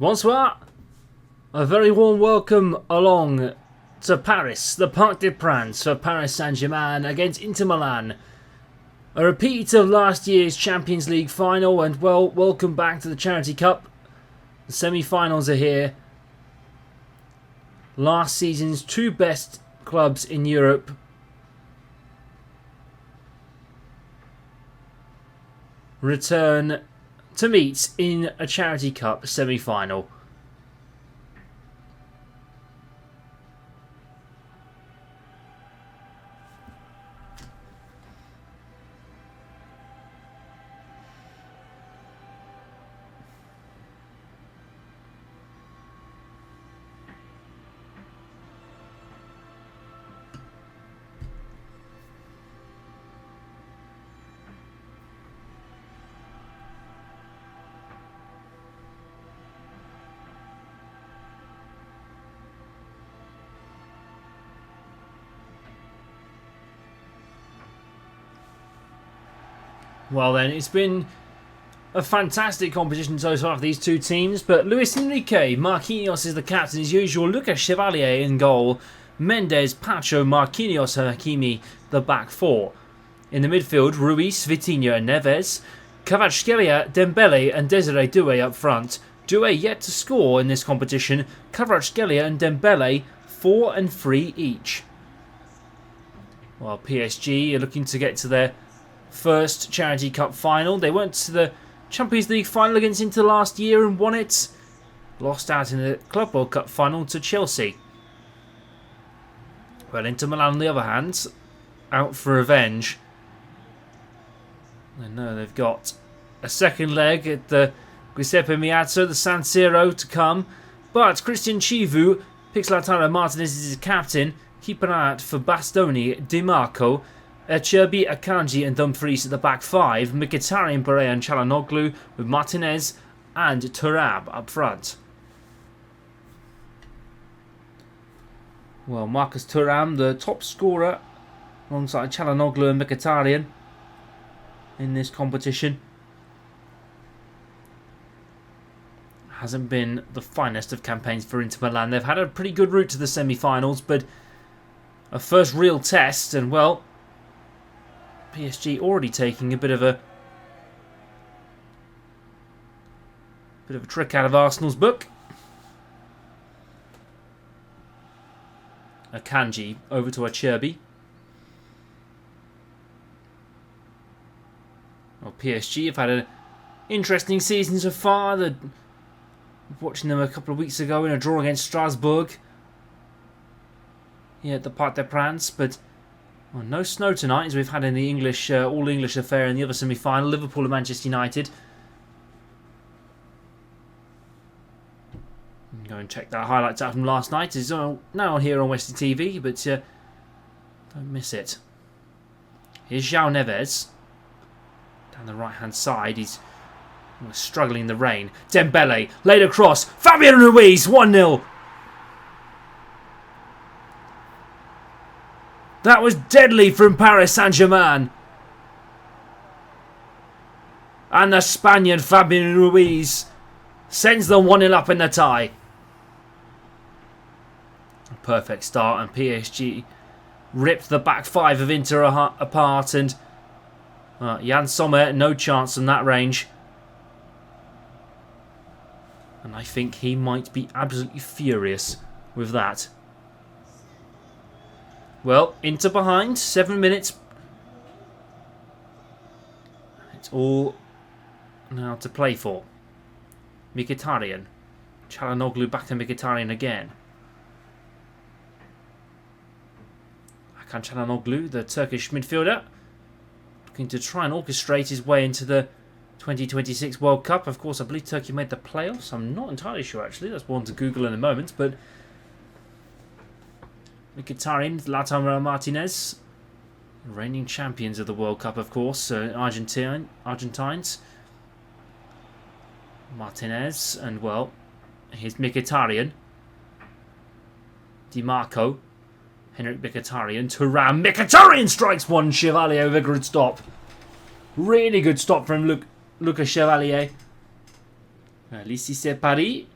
Bonsoir. A very warm welcome along to Paris, the Parc des Princes for Paris Saint-Germain against Inter Milan. A repeat of last year's Champions League final, and well, welcome back to the Charity Cup. The semi-finals are here. Last season's two best clubs in Europe return to meet in a Charity Cup semi-final. Well then, it's been a fantastic competition so far for these two teams, but Luis Enrique, Marquinhos is the captain as usual, Lucas Chevalier in goal, Mendes, Pacho, Marquinhos and Hakimi the back four. In the midfield, Ruiz, Vitinha and Neves, Kvaratskhelia, Dembele and Desiree Doué up front. Doué yet to score in this competition, Kvaratskhelia and Dembele 4 and 3 each. While PSG are looking to get to their first Charity Cup final. They went to the Champions League final against Inter last year and won it. Lost out in the Club World Cup final to Chelsea. Well, Inter Milan on the other hand, out for revenge. I know they've got a second leg at the Giuseppe Meazza, the San Siro to come. But Christian Chivu picks Lautaro Martinez as his captain. Keep an eye out for Bastoni, Di Marco, Cherby, Akanji and Dumfries at the back five, Mkhitaryan, Barea and Çalhanoğlu with Martinez and Thuram up front. Well, Marcus Thuram, the top scorer alongside Çalhanoğlu and Mkhitaryan in this competition. Hasn't been the finest of campaigns for Inter Milan. They've had a pretty good route to the semi-finals, but a first real test, and well, PSG already taking a bit of a trick out of Arsenal's book. Akanji over to Cherby. Well, PSG have had an interesting season so far. Watching them a couple of weeks ago in a draw against Strasbourg. Yeah, at the Parc des Princes, but well, no snow tonight, as we've had in the English all-English affair in the other semi-final, Liverpool and Manchester United. Go and check that highlights out from last night. It's now on here on Westie TV, but don't miss it. Here's João Neves. Down the right-hand side, he's struggling in the rain. Dembele, laid across. Fabian Ruiz, 1-0. That was deadly from Paris Saint-Germain. And the Spaniard Fabian Ruiz sends them 1-0 up in the tie. A perfect start, and PSG ripped the back five of Inter apart, and Jan Sommer, no chance from that range. And I think he might be absolutely furious with that. Well, Inter behind, 7 minutes. It's all now to play for. Mkhitaryan. Çalhanoğlu back to Mkhitaryan again. Hakan Çalhanoğlu, the Turkish midfielder, looking to try and orchestrate his way into the 2026 World Cup. Of course, I believe Turkey made the playoffs. I'm not entirely sure, actually. That's one to Google in a moment, but Mkhitaryan, Lautaro Martinez, reigning champions of the World Cup, of course, Argentines. Martinez, and well, here's Mkhitaryan. Di Marco, Henrik Mkhitaryan, Thuram. Mkhitaryan strikes one, Chevalier with a good stop. Really good stop from Lucas Chevalier. Ici c'est Paris.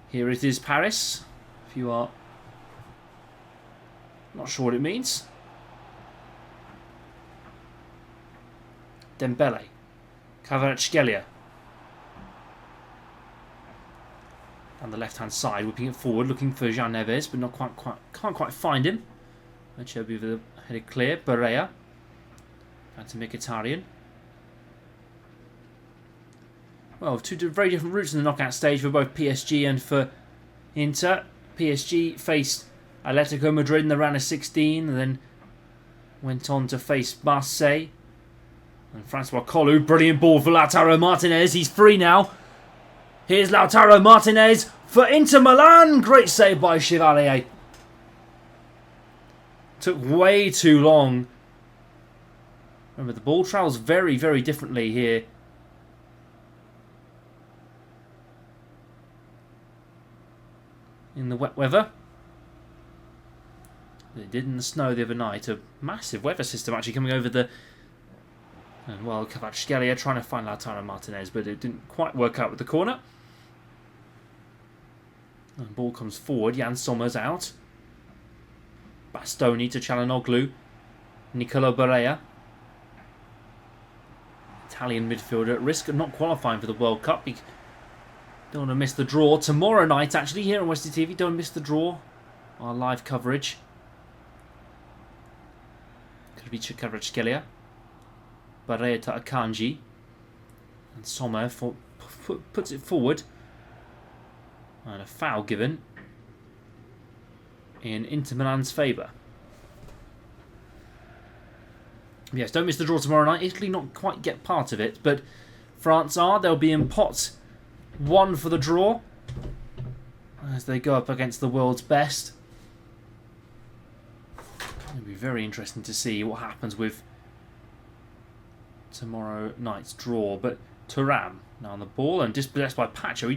Here it is, Paris. If you are not sure what it means. Dembele. Kvaratskhelia. On the left-hand side, whipping it forward, looking for João Neves, but can't quite find him. Acerbi with the headed clear. Barea. Back to Mkhitaryan. Well, two very different routes in the knockout stage for both PSG and for Inter. PSG faced Atletico Madrid in the round of 16 and then went on to face Marseille. And Francois Collu, brilliant ball for Lautaro Martinez. He's free now. Here's Lautaro Martinez for Inter Milan. Great save by Chevalier. Took way too long. Remember, the ball travels very, very differently here. In the wet weather. It did in the snow the other night. A massive weather system actually coming over the... And well, Kvaratskhelia trying to find Lautaro Martinez, but it didn't quite work out with the corner. And the ball comes forward. Jan Sommer's out. Bastoni to Çalhanoğlu. Nicolo Barea. Italian midfielder at risk of not qualifying for the World Cup. He don't want to miss the draw. Tomorrow night, actually, here on Westie TV. Don't miss the draw. Our live coverage. Could be Kvaratskhelia. Barea to Akanji. And Sommer puts it forward. And a foul given in Inter Milan's favour. Yes, don't miss the draw tomorrow night. Italy not quite get part of it, but France are. They'll be in pot 1 for the draw as they go up against the world's best. It'll be very interesting to see what happens with tomorrow night's draw. But Thuram now on the ball and dispossessed by Pacho.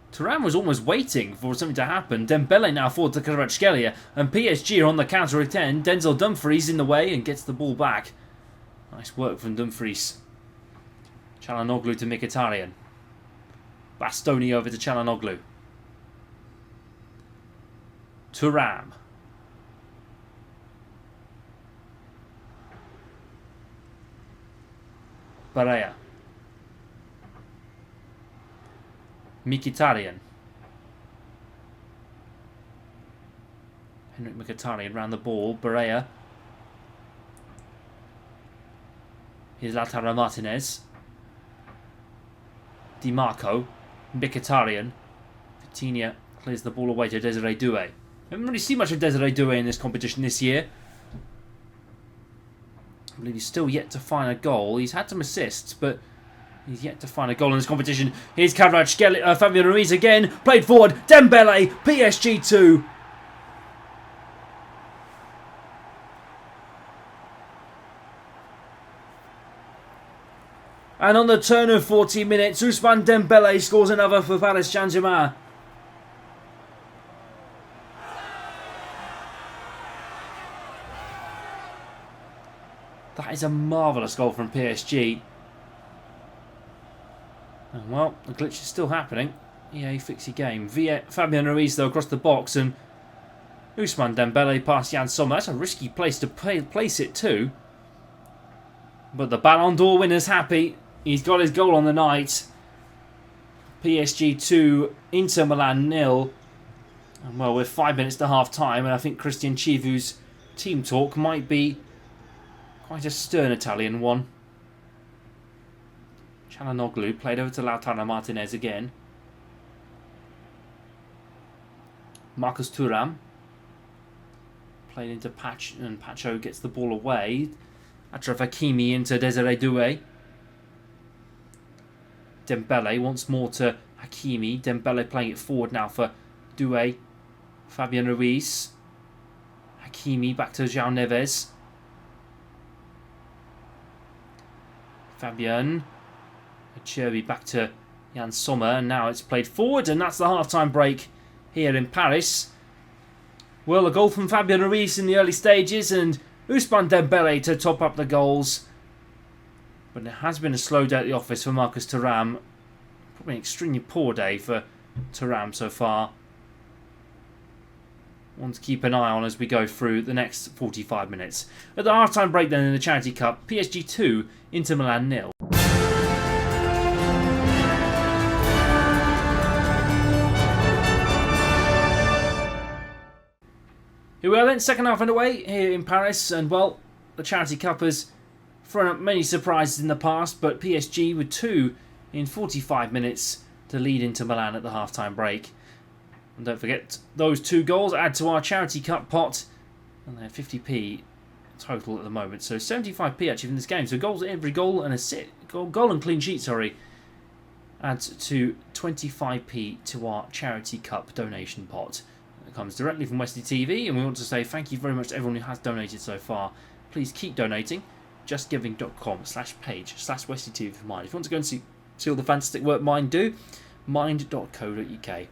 Thuram was almost waiting for something to happen. Dembele now forward to Kvaratskhelia, and PSG are on the counter at 10. Denzel Dumfries in the way and gets the ball back. Nice work from Dumfries. Çalhanoğlu to Mkhitaryan. Bastoni over to Çalhanoğlu. Thuram. Barea. Mkhitaryan. Henrik Mkhitaryan round the ball. Barea. Here's Lautaro Martinez. Di Marco. Mkhitaryan. Vitinha clears the ball away to Desiree Doué. Haven't really seen much of Desiree Doué in this competition this year. I believe he's still yet to find a goal. He's had some assists, but he's yet to find a goal in this competition. Here's Kvaratskhelia, Fabian Ruiz again. Played forward. Dembele. PSG 2. And on the turn of 40 minutes, Ousmane Dembele scores another for Paris Saint-Germain. That is a marvellous goal from PSG. And well, the glitch is still happening. EA fix your game. Fabian Ruiz though across the box and Ousmane Dembele past Jan Sommer. That's a risky place to place it too. But the Ballon d'Or winner's happy. He's got his goal on the night. PSG 2, Inter Milan 0. And well, we're 5 minutes to half time, and I think Christian Chivu's team talk might be quite a stern Italian one. Çalhanoğlu played over to Lautaro Martinez again. Marcus Thuram played into Pacho, and Pacho gets the ball away. Achraf Hakimi into Desiree Doué. Dembele once more to Hakimi. Dembele playing it forward now for Doué. Fabian Ruiz. Hakimi back to João Neves. Fabian. Acerbi back to Jan Sommer. And now it's played forward. And that's the half-time break here in Paris. Well, a goal from Fabian Ruiz in the early stages. And Ousmane Dembele to top up the goals. But it has been a slow day at the office for Marcus Thuram. Probably an extremely poor day for Thuram so far. One to keep an eye on as we go through the next 45 minutes. At the half-time break then in the Charity Cup, PSG 2, Inter Milan 0. Here we are then, second half underway here in Paris, and well, the Charity Cup has thrown up many surprises in the past, but PSG with 2 in 45 minutes to lead Inter Milan at the half-time break. And don't forget, those 2 goals add to our Charity Cup pot, and they're 50p total at the moment, so 75p actually in this game. So goals, every goal and goal and clean sheet, adds to 25p to our Charity Cup donation pot. It comes directly from Westie TV, and we want to say thank you very much to everyone who has donated so far. Please keep donating. justgiving.com/page/Westie TV for Mind. If you want to go and see all the fantastic work Mind do, mind.co.uk.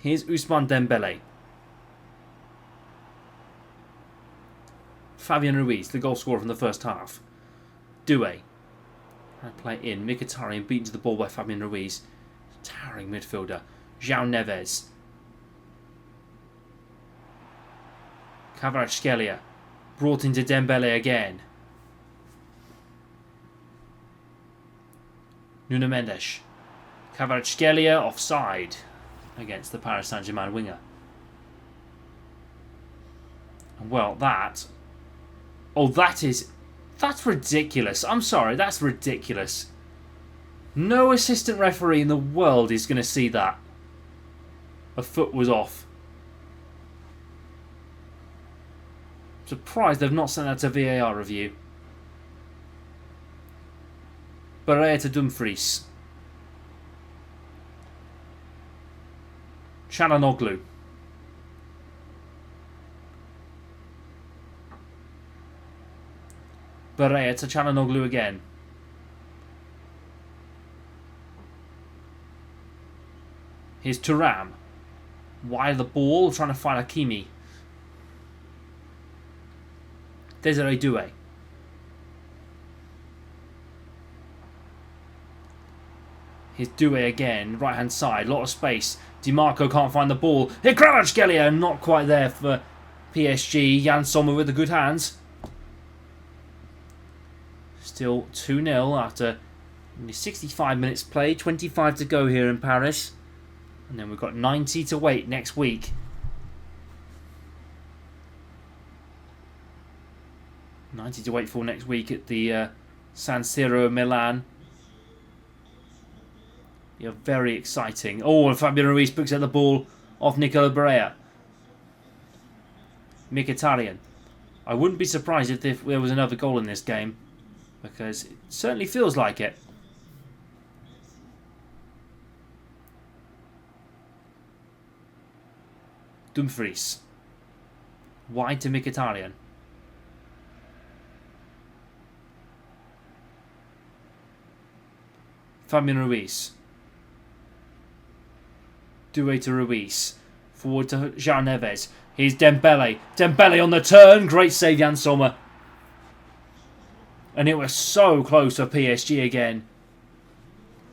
Here's Ousmane Dembele. Fabian Ruiz, the goal scorer from the first half. Doué. And play in. Mkhitaryan beaten to the ball by Fabian Ruiz. Towering midfielder. João Neves. Kvaratskhelia brought into Dembele again. Nuno Mendes. Kvaratskhelia offside against the Paris Saint-Germain winger. And well, that's ridiculous. I'm sorry, that's ridiculous. No assistant referee in the world is going to see that. A foot was off. Surprised they've not sent that to VAR review. Barrea to Dumfries. Çalhanoğlu. Barrea to Çalhanoğlu again. Here's Thuram. Wide the ball, trying to find Hakimi. Desiree Doué. Here's Doué again, right hand side, lot of space. DiMarco can't find the ball. Here Kvaratskhelia, not quite there for PSG. Jan Sommer with the good hands. Still 2-0 after only 65 minutes played, 25 to go here in Paris. And then we've got 90 to wait next week. 90 to wait for next week at the San Siro Milan. Yeah, very exciting. Oh, and Fabian Ruiz picks up the ball off Nicola Barrea. Mkhitaryan. I wouldn't be surprised if there was another goal in this game, because it certainly feels like it. Dumfries. Wide to Mkhitaryan. Fabian Ruiz. Doué to Ruiz. Forward to João Neves. Here's Dembele. Dembele on the turn. Great save, Jan Sommer. And it was so close for PSG again.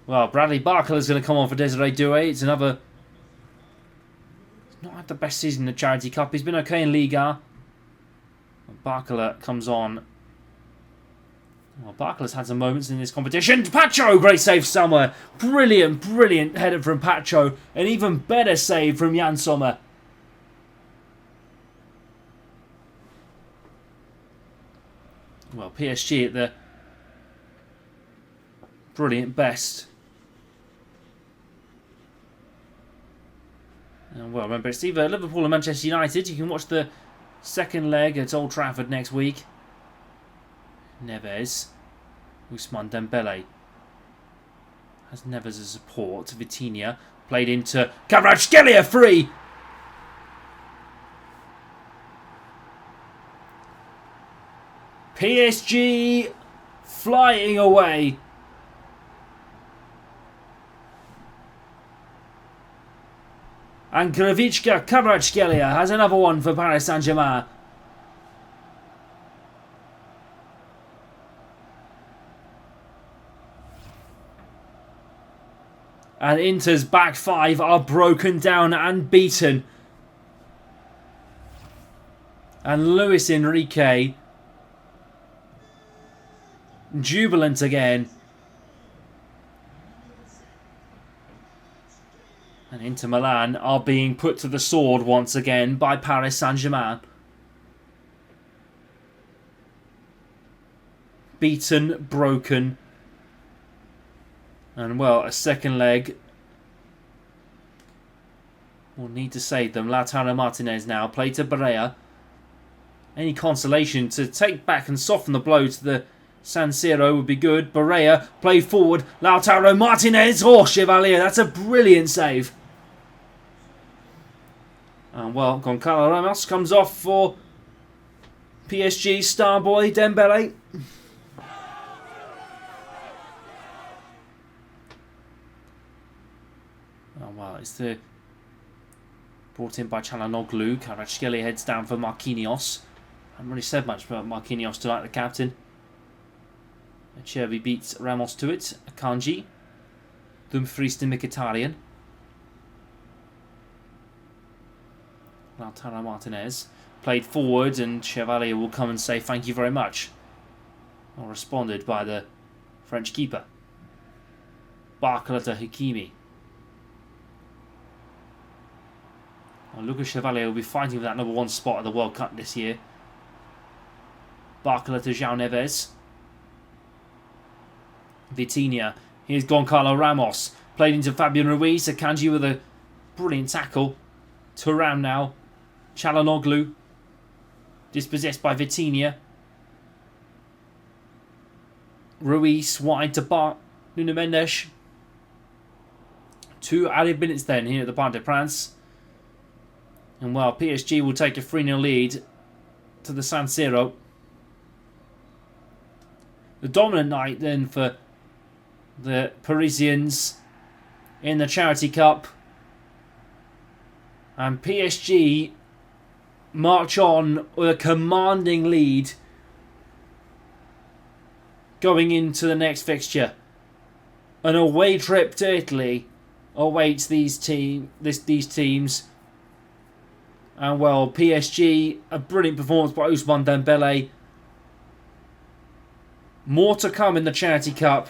Well, Bradley Barcola is going to come on for Desiree Doué. It's another... He's not had the best season in the Charity Cup. He's been okay in Liga. Barcola comes on. Well, Barcola's had some moments in this competition. Pacho, great save somewhere. Brilliant, brilliant header from Pacho. An even better save from Jan Sommer. Well, PSG at the brilliant best. And well, remember, it's either Liverpool and Manchester United. You can watch the second leg at Old Trafford next week. Neves. Ousmane Dembele. Has Neves as support. Vitinha. Played into Kvaratskhelia, free! PSG flying away. And Gravitska Kvaratskhelia has another one for Paris Saint-Germain. And Inter's back five are broken down and beaten. And Luis Enrique, jubilant again. And Inter Milan are being put to the sword once again by Paris Saint-Germain. Beaten, broken. And well, a second leg will need to save them. Lautaro Martinez now. Play to Barea. Any consolation to take back and soften the blow to the San Siro would be good. Barea, play forward. Lautaro Martinez. Oh, Chevalier, that's a brilliant save. And well, Goncalo Ramos comes off for PSG star boy Dembele. Oh well, it's brought in by Çalhanoğlu. Kvaratskhelia heads down for Marquinhos. I haven't really said much about Marquinhos tonight, the captain. Chervi beats Ramos to it. Akanji. Dumfries to Mkhitaryan. Lautaro Martinez played forward, and Chevalier will come and say thank you very much. Or responded by the French keeper. Barcola to Hakimi. Well, Lucas Chevalier will be fighting for that number 1 spot at the World Cup this year. Barcola to João Neves. Vitinha. Here's Goncalo Ramos. Played into Fabian Ruiz. Akanji with a brilliant tackle. Thuram now. Çalhanoğlu. Dispossessed by Vitinha. Ruiz wide to Nuno Mendes. 2 added minutes then here at the Parc des Princes. And well, PSG will take a 3-0 lead to the San Siro. The dominant night then for the Parisians in the Charity Cup. And PSG march on with a commanding lead going into the next fixture. An away trip to Italy awaits these teams. And well, PSG, a brilliant performance by Ousmane Dembele. More to come in the Charity Cup.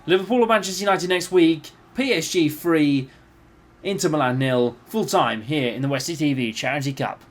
Liverpool and Manchester United next week. PSG 3, Inter Milan 0. Full time here in the Westie TV Charity Cup.